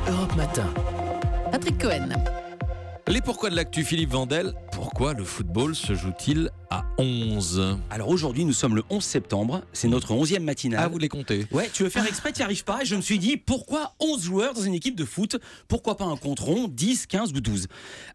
Europe Matin. Patrick Cohen. Les pourquoi de l'actu, Philippe Vandel. Pourquoi le football se joue-t-il à 11 ? Alors aujourd'hui, nous sommes le 11 septembre, c'est notre 11e matinale. Ah, vous les comptez ? Ouais, tu veux faire exprès, tu n'y arrives pas. Et je me suis dit, pourquoi 11 joueurs dans une équipe de foot ? Pourquoi pas un compte rond, 10, 15 ou 12 ?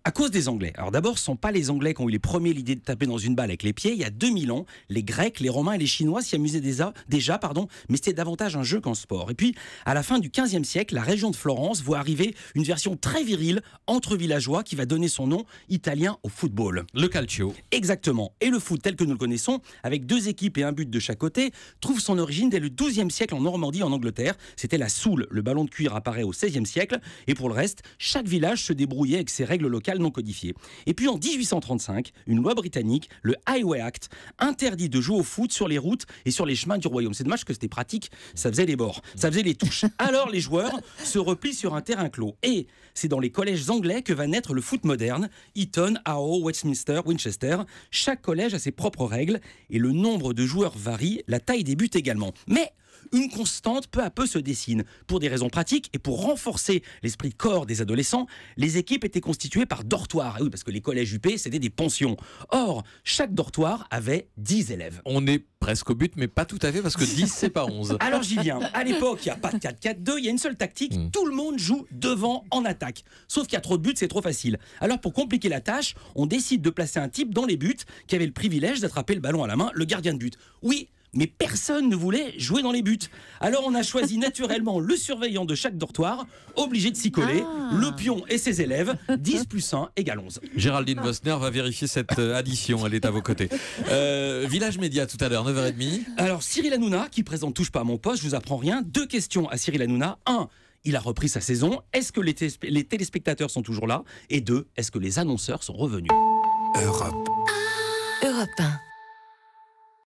À cause des Anglais. Alors d'abord, ce ne sont pas les Anglais qui ont eu les premiers l'idée de taper dans une balle avec les pieds. Il y a 2000 ans, les Grecs, les Romains et les Chinois s'y amusaient déjà, mais c'était davantage un jeu qu'un sport. Et puis, à la fin du 15e siècle, la région de Florence voit arriver une version très virile entre villageois qui va donner son nom italien au football. Le calcio. Exactement. Et le foot tel que nous le connaissons, avec 2 équipes et un but de chaque côté, trouve son origine dès le XIIe siècle en Normandie, en Angleterre. C'était la soule. Le ballon de cuir apparaît au XVIe siècle. Et pour le reste, chaque village se débrouillait avec ses règles locales non codifiées. Et puis en 1835, une loi britannique, le Highway Act, interdit de jouer au foot sur les routes et sur les chemins du royaume. C'est dommage que c'était pratique, ça faisait les bords, ça faisait les touches. Alors les joueurs se replient sur un terrain clos. Et c'est dans les collèges anglais que va naître le foot moderne. Eton, Harrow, Westminster, Winchester. Chaque collège a ses propres règles et le nombre de joueurs varie, la taille des buts également. Mais une constante peu à peu se dessine. Pour des raisons pratiques et pour renforcer l'esprit de corps des adolescents, les équipes étaient constituées par dortoirs. Et oui, parce que les collèges UP, c'était des pensions. Or, chaque dortoir avait 10 élèves. On est presque au but, mais pas tout à fait, parce que 10, c'est pas 11. Alors j'y viens. À l'époque, il n'y a pas de 4-4-2, il y a une seule tactique. Tout le monde joue devant en attaque. Sauf qu'il y a trop de buts, c'est trop facile. Alors pour compliquer la tâche, on décide de placer un type dans les buts qui avait le privilège d'attraper le ballon à la main, le gardien de but. Oui, mais personne ne voulait jouer dans les buts. Alors on a choisi naturellement le surveillant de chaque dortoir, obligé de s'y coller, le pion et ses élèves, 10 plus 1 égale 11. Géraldine Vosner va vérifier cette addition, elle est à vos côtés. Village Média tout à l'heure, 9h30. Alors Cyril Hanouna, qui présente Touche pas à mon poste, je vous apprends rien. 2 questions à Cyril Hanouna. 1, il a repris sa saison. Est-ce que les téléspectateurs sont toujours là ? Et 2, est-ce que les annonceurs sont revenus ? Europe 1.